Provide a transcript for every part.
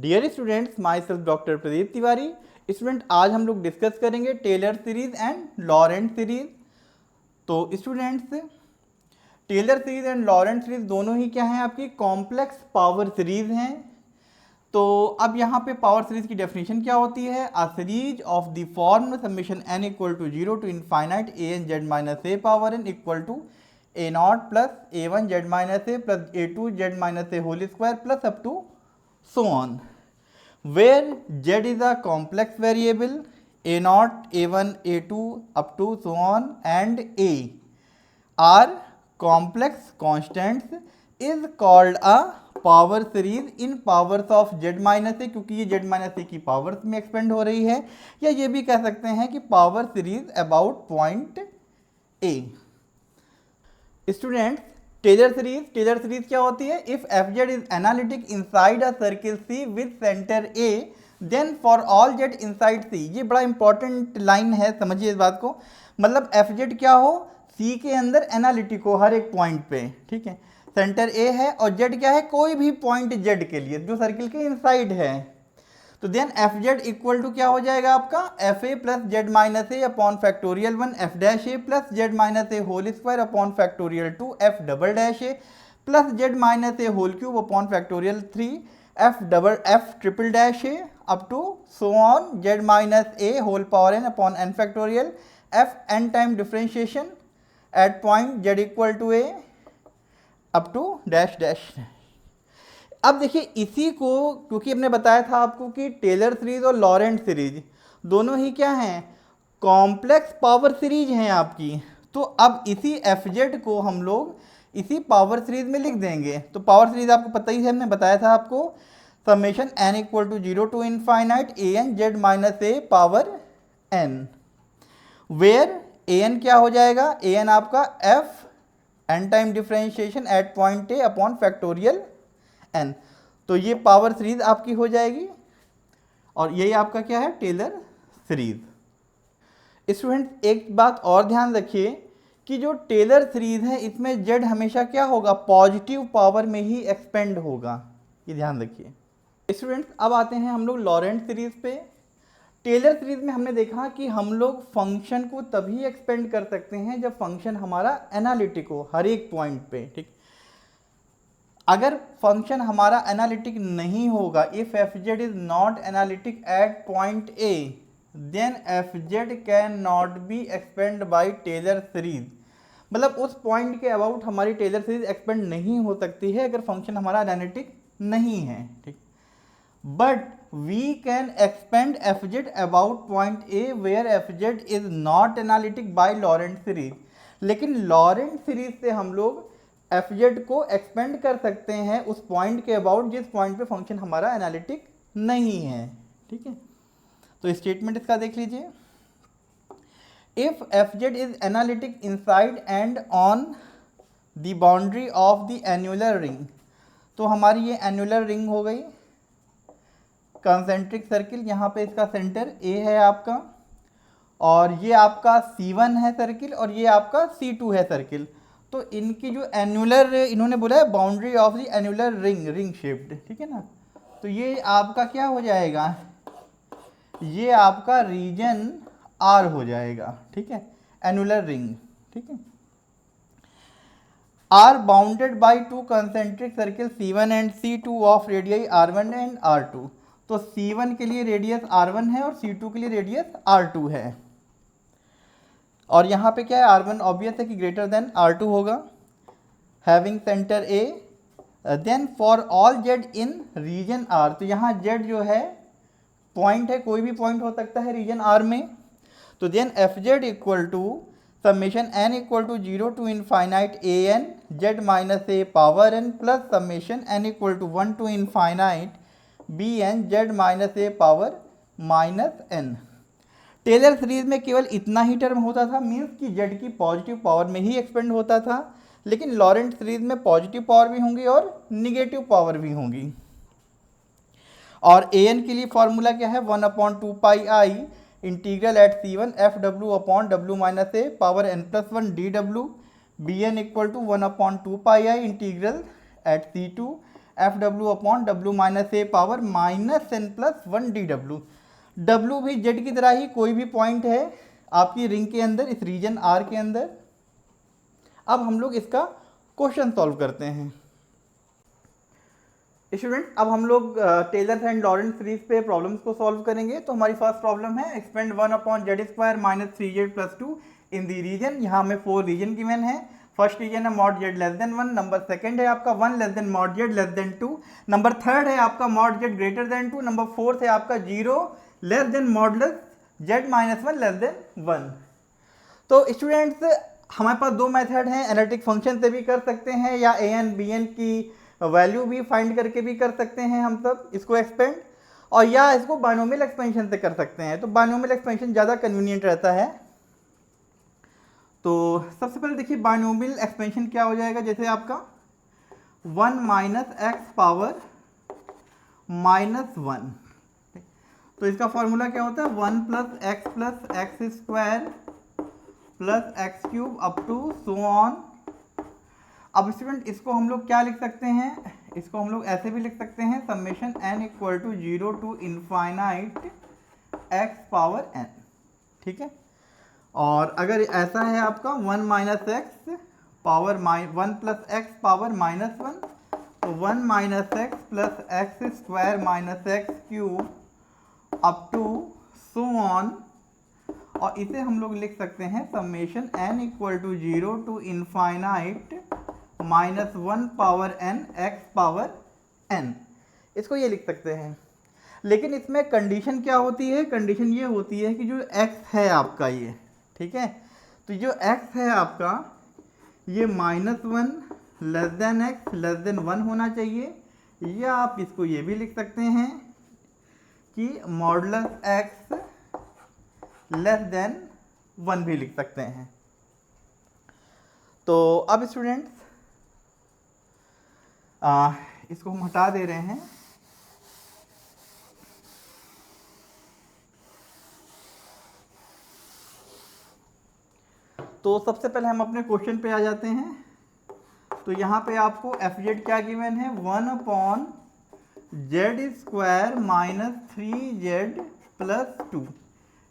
Dear students, myself doctor Pradeep Tiwari. Student, आज हम लोग डिस्कस करेंगे Taylor series and Laurent series. तो students, Taylor series and Laurent series दोनों ही क्या हैं, आपकी कॉम्प्लेक्स पावर सीरीज हैं। तो अब यहाँ पे पावर सीरीज की डेफिनेशन क्या होती है? A series of the form summation n equal to 0 to infinite a n z minus a power n equal to a not plus a1 z minus a plus a2 z minus a whole square plus up to so on, where z is a complex variable, a naught, a1, a2 up to so on and a are complex constants, is called a power series in powers of z minus a, क्योंकि ये z minus a की powers में expand हो रही है, या ये भी कह सकते हैं कि power series about point a। Students, Taylor series क्या होती है? If F Z is analytic inside a circle C with centre A, then for all Z inside C. ये बड़ा इंपॉर्टेंट लाइन है, समझिए इस बात को। मतलब एफ जेड क्या हो, सी के अंदर एनालिटिक हो हर एक पॉइंट पे, ठीक है। सेंटर ए है और जेड क्या है, कोई भी पॉइंट जेड के लिए जो सर्किल के इनसाइड है। तो then F Z equal to क्या हो जाएगा आपका, F A plus Z minus A upon factorial 1 F dash A plus Z minus A whole square upon factorial 2 F double dash A plus Z minus A whole cube upon factorial 3 F triple dash A up to so on Z minus A whole power N upon N factorial F N time differentiation at point Z equal to A up to dash dash. अब देखिए, इसी को क्योंकि हमने बताया था आपको कि टेलर सीरीज और लॉरेंट सीरीज दोनों ही क्या हैं, कॉम्प्लेक्स पावर सीरीज हैं आपकी। तो अब इसी एफ जेड को हम लोग इसी पावर सीरीज में लिख देंगे। तो पावर सीरीज आपको पता ही है, हमने बताया था आपको, summation n equal to 0 to infinite a n z minus a power n, where a n क्या हो जाएगा, a n आपका f n time differentiation at point a upon factorial n। तो ये पावर सीरीज आपकी हो जाएगी और यही आपका क्या है, टेलर सीरीज। स्टूडेंट, एक बात और ध्यान रखिए कि जो टेलर सीरीज है इसमें z हमेशा क्या होगा, पॉजिटिव पावर में ही एक्सपेंड होगा, ये ध्यान रखिए। स्टूडेंट्स, अब आते हैं हम लोग लॉरेंट सीरीज पे। टेलर सीरीज में हमने देखा कि हम लोग फंक्शन को तभी एक्सपेंड कर सकते हैं जब फंक्शन हमारा एनालिटिक हो हर एक पॉइंट पे, ठीक। अगर फंक्शन हमारा एनालिटिक नहीं होगा, if F Z is not analytic at point A, then F Z can not be expand by Taylor series. मतलब उस पॉइंट के अबाउट हमारी टेलर सीरीज एक्सपेंड नहीं हो सकती है अगर फंक्शन हमारा एनालिटिक नहीं है, ठीक। But we can expand F Z about point A where F Z is not analytic by Laurent series. लेकिन लॉरेंट सीरीज से हम लोग एफ जेड को एक्सपेंड कर सकते हैं उस पॉइंट के अबाउट जिस पॉइंट पे फंक्शन हमारा एनालिटिक नहीं है, ठीक है। तो स्टेटमेंट इसका देख लीजिए, if F Z is analytic inside and on the boundary of the annular ring. तो हमारी ये एन्युलर रिंग हो गई, कंसेंट्रिक सर्किल, यहाँ पे इसका सेंटर ए है आपका, और ये आपका C1 है सर्किल, और ये आपका C2 है सर्किल। तो इनकी जो एन्युलर, इन्होंने बोला है boundary of the annular ring shaped, ठीक है ना। तो ये आपका क्या हो जाएगा, ये आपका रीजन R हो जाएगा, ठीक है, एन्युलर रिंग, ठीक है। Are bounded by two concentric circle C1 and C2 of radius R1 and R2। तो C1 के लिए रेडियस R1 है और C2 के लिए रेडियस R2 है। और यहाँ पे क्या है, R1 ऑब्वियस है कि ग्रेटर देन R2 होगा, having centre A, then for all Z in region R। तो यहाँ Z जो है पॉइंट है, कोई भी पॉइंट हो सकता है रीजन R में। तो then F Z equal to summation n equal to 0 to infinite a n z minus a power n plus summation n equal to 1 to infinite b n z minus a power minus n। Taylor series में केवल इतना ही term होता था, means कि z की positive power में ही expand होता था। लेकिन लॉरेंट सीरीज में पॉजिटिव पावर भी होंगी और निगेटिव पावर भी होंगी। और an के लिए फॉर्मूला क्या है, 1/2 पाई आई integral eight C1 F W upon W minus A power n plus 1 D W, B N equal to 1/2 pi I integral eight C2 F W upon W minus A power minus N plus one D W. W भी Z की तरह ही कोई भी point है आपकी ring के अंदर, इस रीजन आर के अंदर। अब हम लोग इसका क्वेश्चन सॉल्व करते हैं। स्टूडेंट अब हम लोग टेलर एंड लॉरेंट सीरीज पे प्रॉब्लम्स को सॉल्व करेंगे। तो हमारी फर्स्ट प्रॉब्लम है expand 1 upon Z square minus 3z plus 2 इन दी रीजन। यहाँ हमें 4 रीजन गिवन है। फर्स्ट रीजन है mod Z less than 1, number second है आपका 1 less than mod Z less than 2, number third है आपका mod Z greater than 2, number fourth है आपका 0 less than modulus Z minus 1 less than 1। तो students हमारे पास दो मेथड हैं, एनालिटिक फंक्शन से भी कर सकते हैं या ए एन बी एन की वैल्यू भी फाइंड करके भी कर सकते हैं हम सब इसको एक्सपेंड, और या इसको बायनोमियल एक्सपेंशन से कर सकते हैं। तो बायनोमियल एक्सपेंशन ज़्यादा कन्वीनियंट रहता है। तो सबसे पहले देखिए बायनोमियल एक्सपेंशन क्या हो जाएगा, जैसे आपका 1 माइनस एक्स पावर माइनस 1, तो इसका फॉर्मूला क्या होता है 1 plus X square plus X cube up to so on. अब स्टूडेंट इसको हम लोग क्या लिख सकते हैं, इसको हम लोग ऐसे भी लिख सकते हैं summation N equal to 0 to infinite X power N, ठीक है। और अगर ऐसा है आपका 1 minus X power 1 plus X power minus 1, तो 1 minus X plus X square minus X cube up to so on. और इसे हम लोग लिख सकते हैं summation N equal to 0 to infinite minus 1 power N X power N, इसको ये लिख सकते हैं। लेकिन इसमें कंडीशन क्या होती है, कंडीशन ये होती है कि जो x है आपका ये, ठीक है, तो जो x है आपका ये -1 less than x less than 1 होना चाहिए, या आप इसको ये भी लिख सकते हैं कि मॉडुलस x लेस देन 1 भी लिख सकते हैं। तो अब स्टूडेंट्स इसको हम हटा दे रहे हैं। तो सबसे पहले हम अपने क्वेश्चन पे आ जाते हैं। तो यहाँ पे आपको एफ जेड क्या गिवन है 1 upon Z square minus 3z plus 2,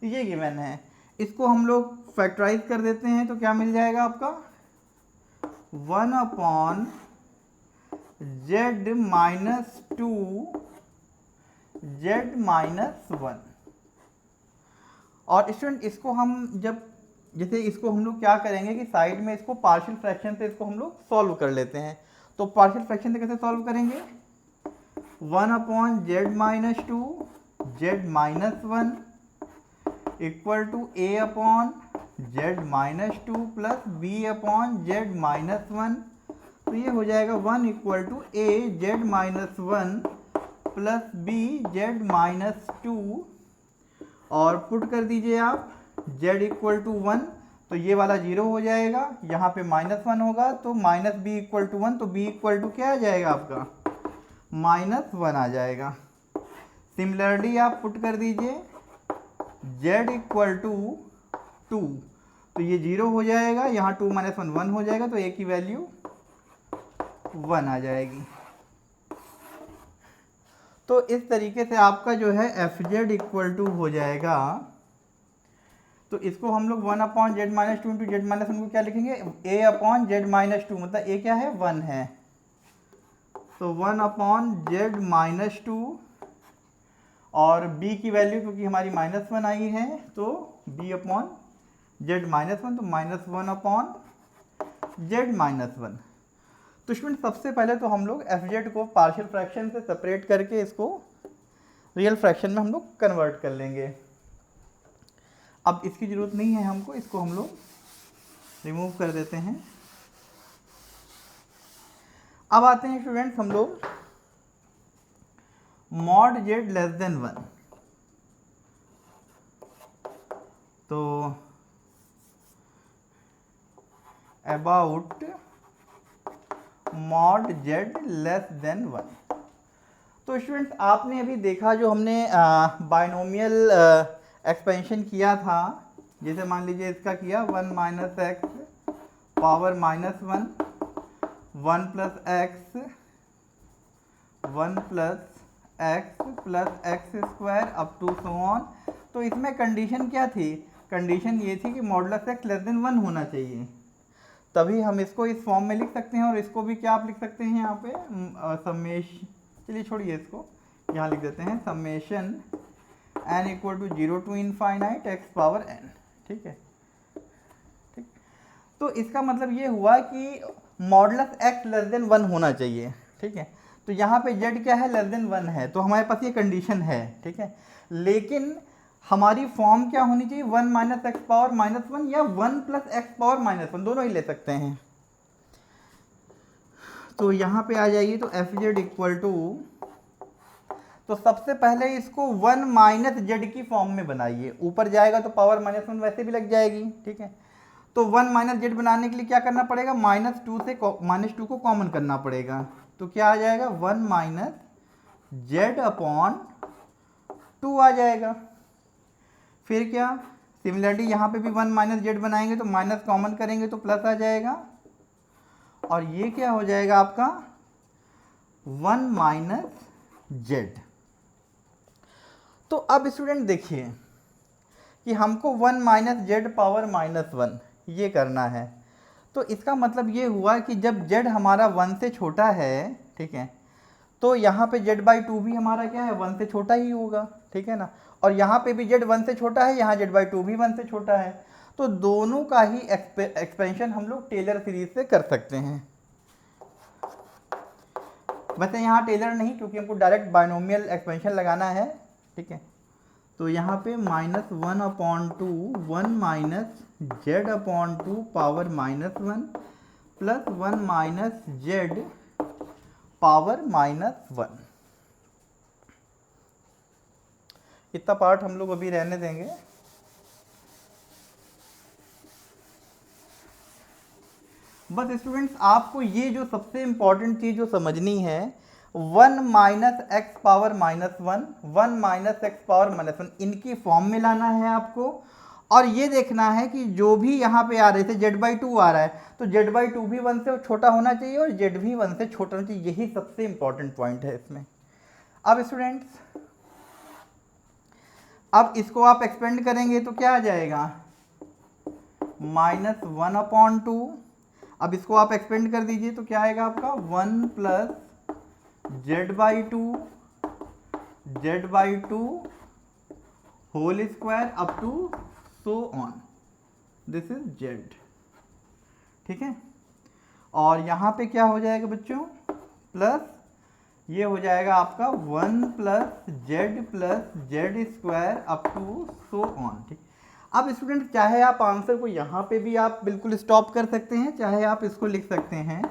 ये गिवन है। इसको हम लोग फैक्टराइज कर देते हैं तो क्या मिल जाएगा आपका 1 upon Z minus 2 Z minus 1। और स्टूडेंट इसको हम जब जैसे इसको हम लोग क्या करेंगे कि साइड में इसको पार्शियल फ्रैक्शन से इसको हम लोग सॉल्व कर लेते हैं। तो पार्शियल फ्रैक्शन से कैसे सॉल्व करेंगे 1 upon Z minus 2 Z minus 1 equal to A upon Z minus 2 plus B upon Z minus 1। तो ये हो जाएगा 1 equal to A Z minus 1 plus B Z minus 2, और पुट कर दीजिए आप z इक्वल टू 1, तो ये वाला 0 हो जाएगा, यहाँ पे -1 होगा तो माइनस बी इक्वल टू 1, तो b इक्वल टू क्या आ जाएगा आपका -1 आ जाएगा। सिमिलरली आप पुट कर दीजिए z इक्वल टू 2, तो ये 0 हो जाएगा, यहाँ 2 - 1 1 हो जाएगा, तो a की वैल्यू 1 आ जाएगी। तो इस तरीके से आपका जो है एफ जेड इक्वल टू हो जाएगा। तो इसको हम लोग 1 upon Z minus 2 into Z minus 1 को क्या लिखेंगे a अपॉन जेड माइनस 2, मतलब a क्या है 1 है, तो 1 अपॉन जेड माइनस 2, और b की वैल्यू क्योंकि हमारी -1 आई है तो b अपॉन जेड माइनस 1, तो -1 अपॉन जेड माइनस 1। तो स्टूडेंट सबसे पहले तो हम लोग एफ जेड को पार्शियल फ्रैक्शन से सेपरेट करके इसको रियल फ्रैक्शन में हम लोग कन्वर्ट कर लेंगे। अब इसकी ज़रूरत नहीं है हमको, इसको हम लोग रिमूव कर देते हैं। अब आते हैं स्टूडेंट्स हम लोग मॉड जेड लेस देन 1, तो about mod Z less than 1। तो स्टूडेंट्स आपने अभी देखा जो हमने बाइनोमियल एक्सपेंशन किया था, जैसे मान लीजिए इसका किया 1 minus X power -1 1 plus X 1 plus X square up to so on. तो इसमें कंडीशन क्या थी? कंडीशन ये थी कि मॉडुलस एक्स लेस देन 1 होना चाहिए, तभी हम इसको इस फॉर्म में लिख सकते हैं। और इसको भी क्या आप लिख सकते हैं यहाँ पे समेशन, चलिए छोड़िए इसको, यहाँ लिख देते हैं summation n equal to 0 to infinite x power n। ठीक है, ठीक। तो इसका मतलब ये हुआ कि मॉडुलस x लेस देन 1 होना चाहिए। ठीक है, तो यहाँ पे z क्या है? लेस देन 1 है, तो हमारे पास ये कंडीशन है। ठीक है, लेकिन हमारी फॉर्म क्या होनी चाहिए? 1 माइनस एक्स पावर माइनस 1 या 1 प्लस एक्स पावर माइनस 1, दोनों ही ले सकते हैं। तो यहाँ पे आ जाइए, तो एफ जेड इक्वल टू, तो सबसे पहले इसको 1 माइनस जेड की फॉर्म में बनाइए। ऊपर जाएगा तो पावर माइनस 1 वैसे भी लग जाएगी। ठीक है, तो 1 माइनस जेड बनाने के लिए क्या करना पड़ेगा? -2 से -2 को कॉमन करना पड़ेगा। तो क्या आ जाएगा? 1 माइनस जेड अपॉन 2 आ जाएगा। फिर क्या? सिमिलरली यहाँ पे भी 1 माइनस जेड बनाएंगे तो माइनस कॉमन करेंगे तो प्लस आ जाएगा, और ये क्या हो जाएगा आपका? 1 माइनस जेड। तो अब स्टूडेंट देखिए कि हमको 1 माइनस जेड पावर -1 ये करना है। तो इसका मतलब ये हुआ कि जब जेड हमारा 1 से छोटा है, ठीक है, तो यहाँ पे z/2 भी हमारा क्या है? 1 से छोटा ही होगा। ठीक है ना, और यहाँ पे भी z 1 से छोटा है, यहाँ z/2 भी 1 से छोटा है। तो दोनों का ही एक्सपेंशन हम लोग टेलर सीरीज से कर सकते हैं। वैसे यहाँ टेलर नहीं, क्योंकि हमको डायरेक्ट बाइनोमियल एक्सपेंशन लगाना है। ठीक है, तो यहाँ पे -1/2 1 minus z/2 power -1 plus 1 minus Z power -1। इतना पार्ट हम लोग अभी रहने देंगे। बस स्टूडेंट्स, आपको ये जो सबसे इंपॉर्टेंट चीज जो समझनी है, 1 minus X power -1 1 minus X power -1 इनकी फॉर्म में लाना है आपको। और ये देखना है कि जो भी यहाँ पे आ रहे थे z/2 आ रहा है, तो z/2 भी 1 से छोटा होना चाहिए और z भी 1 से छोटा होना चाहिए। यही सबसे इंपॉर्टेंट पॉइंट है इसमें। अब स्टूडेंट्स, अब इसको आप एक्सपेंड करेंगे तो क्या आ जाएगा? -1/2। अब इसको आप एक्सपेंड कर दीजिए तो क्या आएगा आपका? 1 plus z/2 whole square up to so on, this is z। ठीक है, और यहाँ पे क्या हो जाएगा बच्चों? प्लस ये हो जाएगा आपका 1 plus Z square up to so on. ठीक, अब स्टूडेंट चाहे आप आंसर को यहाँ पे भी आप बिल्कुल स्टॉप कर सकते हैं, चाहे आप इसको लिख सकते हैं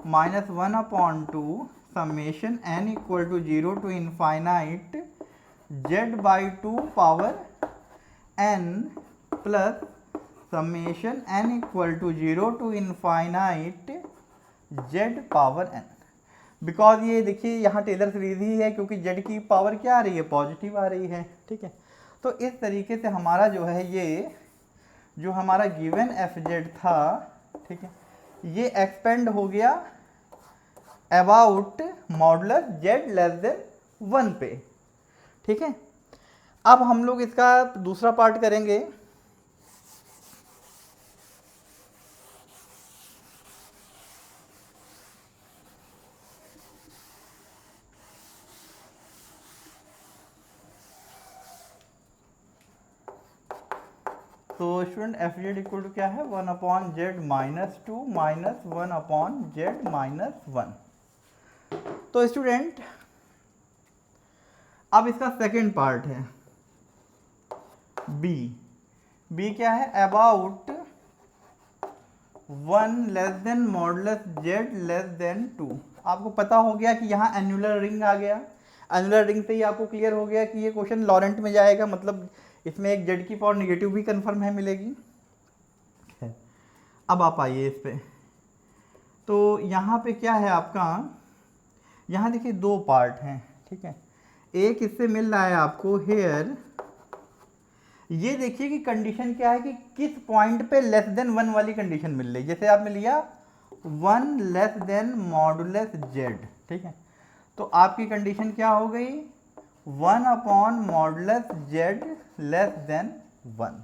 -1/2 summation n equal to 0 to infinite z/2 power n plus summation n equal to 0 to infinite z power n। Because ये देखिए यहाँ टेलर सीरीज ही है, क्योंकि z की पावर क्या आ रही है? पॉजिटिव आ रही है। ठीक है, तो इस तरीके से हमारा जो है, ये जो हमारा गिवन एफ जेड था, ठीक है, ये एक्सपेंड हो गया about modulus Z less than 1 पे। ठीक है, अब हम लोग इसका दूसरा पार्ट करेंगे। तो student F Z equal to क्या है? 1/z -2 minus 1/z -1। तो स्टूडेंट अब इसका सेकेंड पार्ट है बी। बी क्या है? About 1 less than modulus Z less than 2। आपको पता हो गया कि यहाँ एनुलर रिंग आ गया। एनुलर रिंग से ही आपको क्लियर हो गया कि ये क्वेश्चन लॉरेंट में जाएगा, मतलब इसमें एक जेड की पावर नेगेटिव भी कंफर्म है मिलेगी। अब आप आइए इस पे, तो यहाँ पे क्या है आपका? यहाँ देखिए दो पार्ट हैं। ठीक है, एक इससे मिल रहा है आपको हेयर, ये देखिए कि कंडीशन क्या है कि किस पॉइंट पे लेस देन 1 वाली कंडीशन मिल रही है। जैसे आपने लिया 1 लेस देन मॉडुलस जेड। ठीक है, तो आपकी कंडीशन क्या हो गई, 1 upon modulus Z less than 1।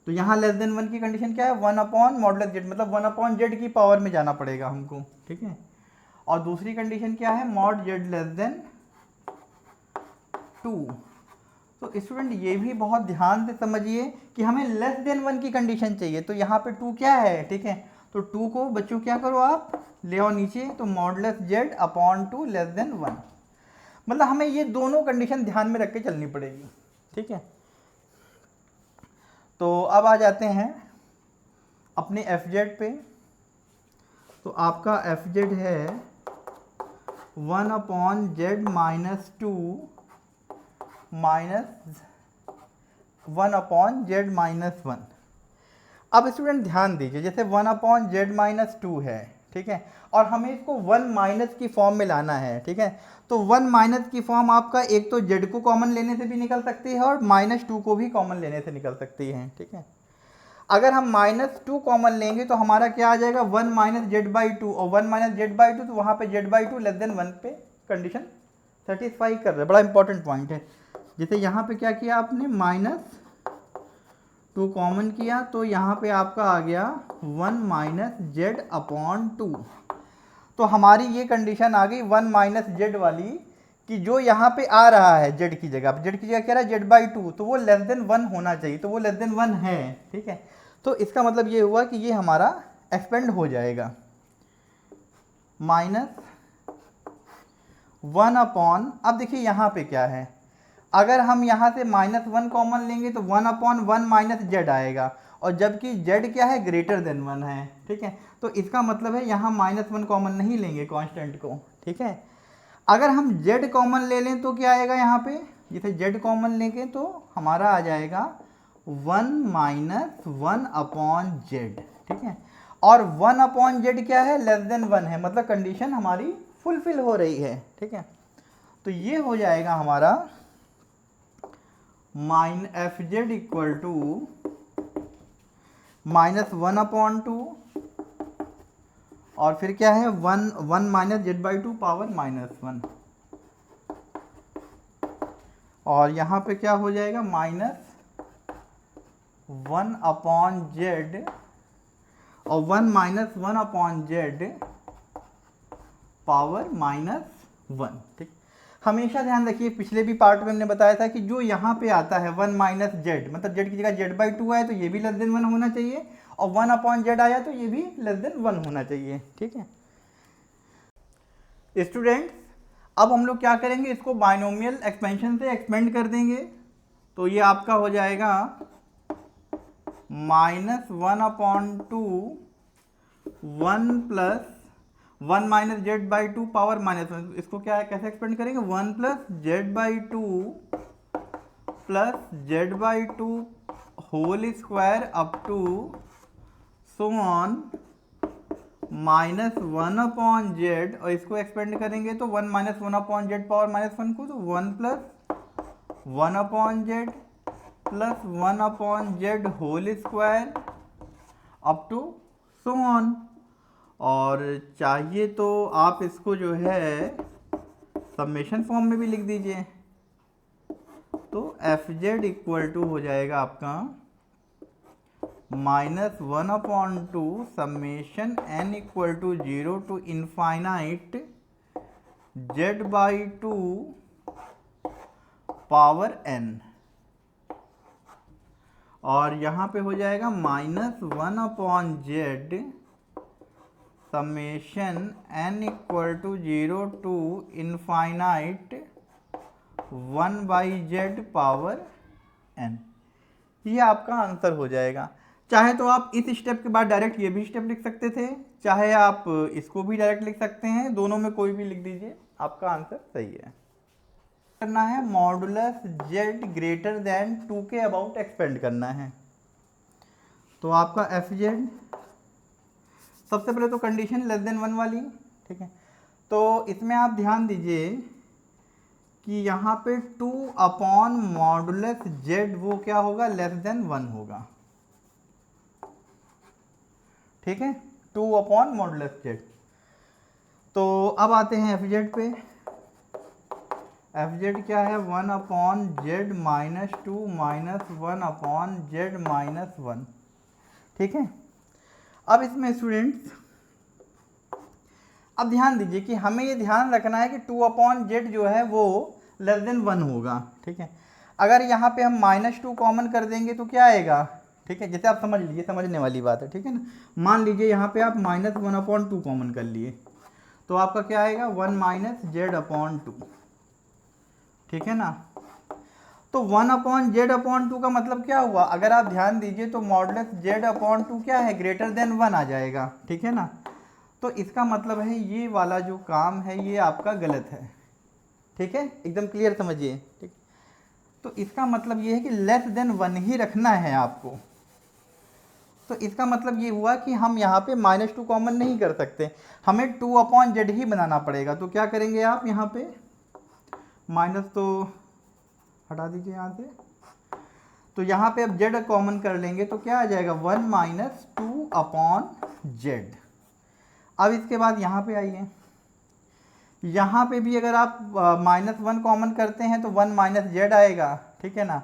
तो यहाँ लेस देन 1 की कंडीशन क्या है, 1 अपॉन मॉडुलस जेड, मतलब 1 अपॉन जेड की पावर में जाना पड़ेगा हमको, ठीक है। और दूसरी कंडीशन क्या है, मॉड जेड लेस देन 2। तो स्टूडेंट ये भी बहुत ध्यान से समझिए कि हमें लेस देन 1 की कंडीशन चाहिए, तो यहाँ पे 2 क्या है, ठीक है। तो 2 को बच्चों क्या करो आप, ले आओ नीचे, तो modulus Z upon 2 less than 1। मतलब हमें ये दोनों कंडीशन ध्यान में रख के चलनी पड़ेगी, ठीक है। तो अब आ जाते हैं अपने एफ जेड पे। तो आपका एफ जेड है 1 upon Z minus 2 minus 1 upon Z minus 1। अब स्टूडेंट ध्यान दीजिए, जैसे 1 अपॉन जेड माइनस 2 है, ठीक है, और हमें इसको 1 माइनस की फॉर्म में लाना है, ठीक है। तो 1 माइनस की फॉर्म आपका एक तो जेड को कॉमन लेने से भी निकल सकती है और -2 को भी कॉमन लेने से निकल सकती है, ठीक है। अगर हम -2 कॉमन लेंगे तो हमारा क्या आ जाएगा, 1 माइनस जेड बाई 2, और 1 माइनस जेड बाई 2, तो वहाँ पे जेड बाई 2 लेस देन 1 पे कंडीशन सेटिस्फाई कर रहा है। बड़ा इंपॉर्टेंट पॉइंट है। जैसे यहाँ पे क्या किया आपने, -2 कॉमन किया, तो यहाँ पे आपका आ गया 1 माइनस जेड अपॉन 2। तो हमारी ये कंडीशन आ गई 1 माइनस जेड वाली, कि जो यहाँ पे आ रहा है जेड की जगह, जेड की जगह कह रहा है जेड बाई 2, तो वो लेस देन 1 होना चाहिए, तो वो लेस देन 1 है, ठीक है। तो इसका मतलब ये हुआ कि ये हमारा एक्सपेंड हो जाएगा, -1 अपॉन, अब देखिए यहाँ पे क्या है, अगर हम यहाँ से -1 कॉमन लेंगे तो 1 अपॉन 1 माइनस जेड आएगा, और जबकि जेड क्या है, ग्रेटर देन 1 है, ठीक है। तो इसका मतलब है यहाँ -1 कॉमन नहीं लेंगे कांस्टेंट को, ठीक है। अगर हम जेड कॉमन ले लें तो क्या आएगा यहाँ पे, जैसे जेड कॉमन लेंगे तो हमारा आ जाएगा 1 माइनस 1 अपॉन जेड, ठीक है। और 1 अपॉन जेड क्या है, लेस देन 1 है, मतलब कंडीशन हमारी फुलफिल हो रही है, ठीक है। तो ये हो जाएगा हमारा F Z equal to -1 upon 2, और फिर क्या है 1 माइनस जेड बाई 2 पावर -1, और यहाँ पे क्या हो जाएगा, -1 अपॉन जेड, और 1 माइनस 1 अपॉन जेड पावर -1, ठीक। हमेशा ध्यान रखिए, पिछले भी पार्ट में हमने बताया था कि जो यहाँ पे आता है 1 माइनस जेड, मतलब जेड की जगह जेड बाई 2 आए तो ये भी लेस देन 1 होना चाहिए, और 1 अपॉन जेड आया तो ये भी लेस देन 1 होना चाहिए, ठीक है। स्टूडेंट्स, अब हम लोग क्या करेंगे, इसको बाइनोमियल एक्सपेंशन से एक्सपेंड कर देंगे। तो ये आपका हो जाएगा -1 upon 2 1 plus 1 minus Z by 2 power -1। इसको क्या है, कैसे एक्सपेंड करेंगे, 1 plus Z by 2 plus Z by 2 whole square up to so on -1 upon Z, और इसको एक्सपेंड करेंगे तो 1 माइनस 1 अपॉन जेड पावर -1 को, तो 1 plus 1 upon Z plus 1 upon Z whole square up to so on. और चाहिए तो आप इसको जो है समेशन फॉर्म में भी लिख दीजिए। तो एफ जेड इक्वल टू हो जाएगा आपका -1 upon 2 summation n equal to 0 to infinite Z by 2 power n, और यहाँ पे हो जाएगा -1 upon Z summation n equal to 0 to infinite 1 by Z power n। ये आपका आंसर हो जाएगा। चाहे तो आप इस स्टेप के बाद डायरेक्ट ये भी स्टेप लिख सकते थे, चाहे आप इसको भी डायरेक्ट लिख सकते हैं, दोनों में कोई भी लिख दीजिए, आपका आंसर सही है। करना है मॉडुलस जेड ग्रेटर देन 2 के अबाउट एक्सपेंड करना है। तो आपका एफ जेड, सबसे पहले तो कंडीशन लेस देन 1 वाली, ठीक है। तो इसमें आप ध्यान दीजिए कि यहाँ पे 2 अपॉन मॉडुलस जेड वो क्या होगा, लेस देन 1 होगा, ठीक है। 2 अपॉन मॉडुलस जेड, तो अब आते हैं एफ जेड पे। एफ जेड क्या है, 1/z minus 2 minus 1/z minus 1। ठीक है। अब इसमें स्टूडेंट्स अब ध्यान दीजिए कि हमें ये ध्यान रखना है कि 2/z जो है वो लेस देन 1 होगा। ठीक है। अगर यहाँ पे हम -2 कॉमन कर देंगे तो क्या आएगा, ठीक है, जैसे आप समझ लीजिए, समझने वाली बात है। ठीक है ना, मान लीजिए यहाँ पे आप -1/2 कॉमन कर लिए तो आपका क्या आएगा, 1 - z/2। ठीक है ना। तो 1/z/2 का मतलब क्या हुआ, अगर आप ध्यान दीजिए तो मॉडुलस z/2 क्या है, ग्रेटर देन 1 आ जाएगा। ठीक है ना। तो इसका मतलब है ये वाला जो काम है ये आपका गलत है। ठीक है, एकदम क्लियर समझिए। ठीक, तो इसका मतलब ये है कि लेस देन 1 ही रखना है आपको। तो इसका मतलब ये हुआ कि हम यहाँ पे -2 कॉमन नहीं कर सकते, हमें 2/z ही बनाना पड़ेगा। तो क्या करेंगे आप, यहाँ पे माइनस तो हटा दीजिए यहाँ से, तो यहाँ पे अब z कॉमन कर लेंगे तो क्या आ जाएगा, 1 - 2/z। अब इसके बाद यहाँ पे आइए, यहाँ पे भी अगर आप -1 कॉमन करते हैं तो 1 - z आएगा। ठीक है ना।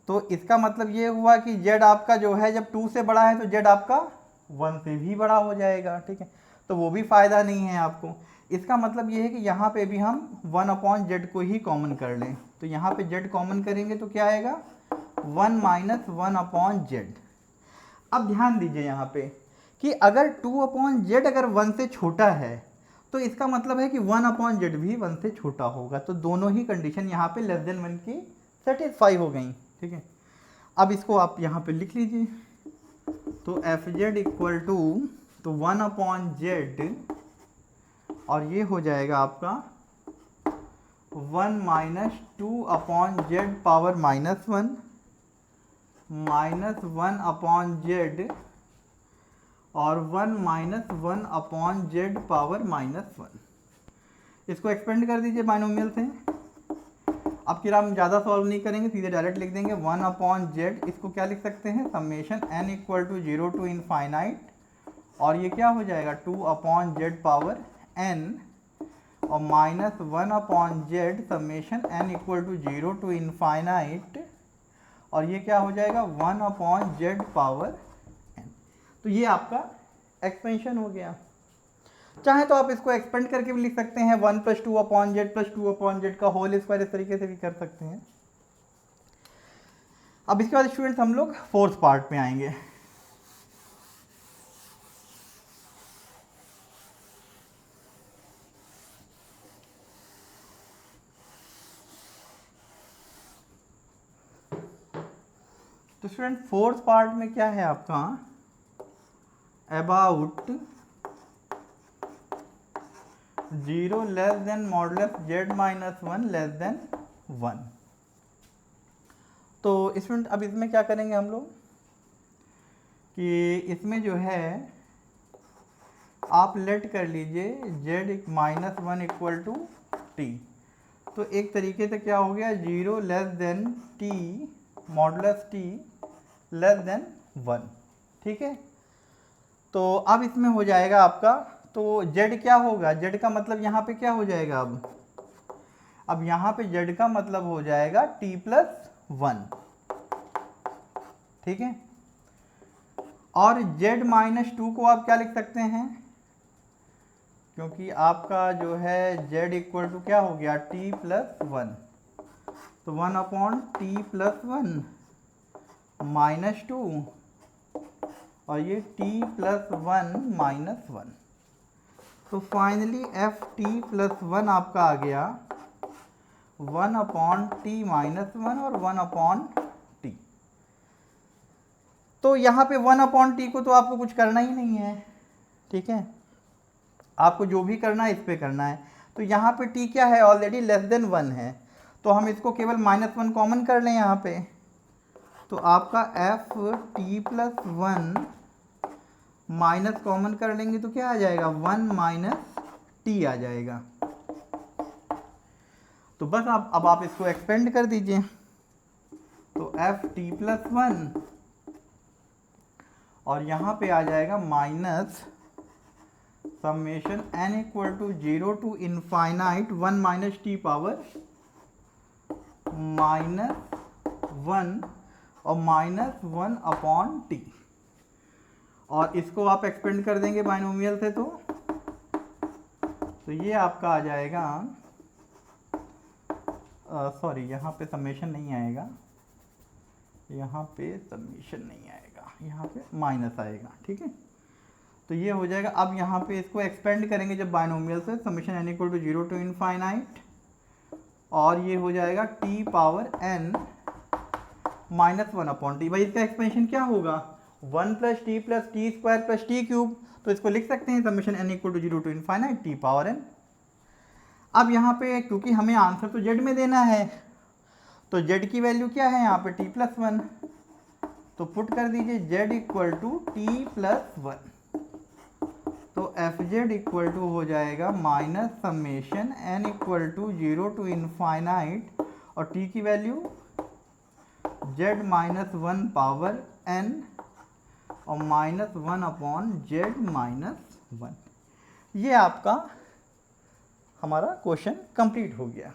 तो इसका मतलब ये हुआ कि z आपका जो है जब 2 से बड़ा है तो z आपका 1 से भी बड़ा हो जाएगा। ठीक है, तो वो भी फ़ायदा नहीं है आपको। इसका मतलब ये है कि यहाँ पे भी हम 1/z को ही कॉमन कर लें। तो यहाँ पे z कॉमन करेंगे तो क्या आएगा, 1 - 1/z। अब ध्यान दीजिए यहाँ पे कि अगर 2/z अगर 1 से छोटा है तो इसका मतलब है कि 1/z भी 1 से छोटा होगा। तो दोनों ही कंडीशन यहाँ पे लेस देन 1 की सेटिस्फाई हो गई। ठीक है, अब इसको आप यहाँ पे लिख लीजिए। तो एफ जेड इक्वल टू, तो 1/z और ये हो जाएगा आपका 1 - 2/z पावर -1 -1/z और 1 - 1/z पावर -1। इसको एक्सपेंड कर दीजिए बाइनोमियल से। अब फिर हम ज़्यादा सॉल्व नहीं करेंगे, सीधे डायरेक्ट लिख देंगे 1/z। इसको क्या लिख सकते हैं, summation n equal to 0 to infinite, और ये क्या हो जाएगा 2/z पावर n और -1/z summation n equal to 0 to infinite, और ये क्या हो जाएगा 1/z पावर n। तो ये आपका एक्सपेंशन हो गया। चाहे तो आप इसको एक्सपेंड करके भी लिख सकते हैं, 1 + 2/z + 2/z का होल स्क्वायर, इस तरीके से भी कर सकते हैं। अब इसके बाद स्टूडेंट्स हम लोग फोर्थ पार्ट में आएंगे। तो स्टूडेंट फोर्थ पार्ट में क्या है आपका, about 0 less than modulus z - 1 less than 1। तो स्टूडेंट अब इसमें क्या करेंगे हम लोग कि इसमें जो है आप लेट कर लीजिए z -1 इक्वल टू t। तो एक तरीके से क्या हो गया, 0 less than t modulus t less than 1। ठीक है, तो अब इसमें हो जाएगा आपका, तो z क्या होगा, z का मतलब यहाँ पे क्या हो जाएगा, अब यहाँ पे z का मतलब हो जाएगा t + 1। ठीक है, और z - 2 को आप क्या लिख सकते हैं, क्योंकि आपका जो है z इक्वल टू क्या हो गया t + 1, तो 1/t + 1 -2 और ये t + 1 -1। तो फाइनली एफ टी + 1 आपका आ गया 1/t - 1 और 1/t। तो यहाँ पे 1/t को तो आपको कुछ करना ही नहीं है। ठीक है, आपको जो भी करना है इस पे करना है। तो यहाँ पे t क्या है, ऑलरेडी लेस देन 1 है, तो हम इसको केवल -1 कॉमन कर लें यहाँ पे। तो आपका एफ टी + 1 माइनस कॉमन कर लेंगे तो क्या आ जाएगा, 1 - t आ जाएगा। तो बस अब आप इसको एक्सपेंड कर दीजिए। तो एफ टी + 1 और यहाँ पे आ जाएगा summation n equal to 0 to infinite 1 minus T power -1 और -1 अपॉन टी, और इसको आप एक्सपेंड कर देंगे बाइनोमियल से तो ये आपका आ जाएगा, सॉरी यहाँ पे समेशन नहीं आएगा, यहाँ पे समेशन नहीं आएगा, यहाँ पे माइनस आएगा, ठीक है। तो ये हो जाएगा। अब यहाँ पे इसको एक्सपेंड करेंगे जब बाइनोमियल से, summation n equal to 0 to infinite, और ये हो जाएगा t power n -1 upon T. भाई इसका एक्सपेंशन क्या होगा, 1 plus T plus T square plus T cube, तो इसको लिख सकते हैं summation n equal to 0 to infinite T power n। अब यहाँ पे क्योंकि हमें आंसर तो z में देना है, तो z की वैल्यू क्या है यहाँ पे t+1, तो पुट कर दीजिए z इक्वल टू t+1, तो एफ जेड इक्वल टू हो जाएगा minus summation n equal to 0 to infinite, और t की वैल्यू z-1 पावर n और -1 अपॉन z-1। ये आपका हमारा क्वेश्चन कंप्लीट हो गया।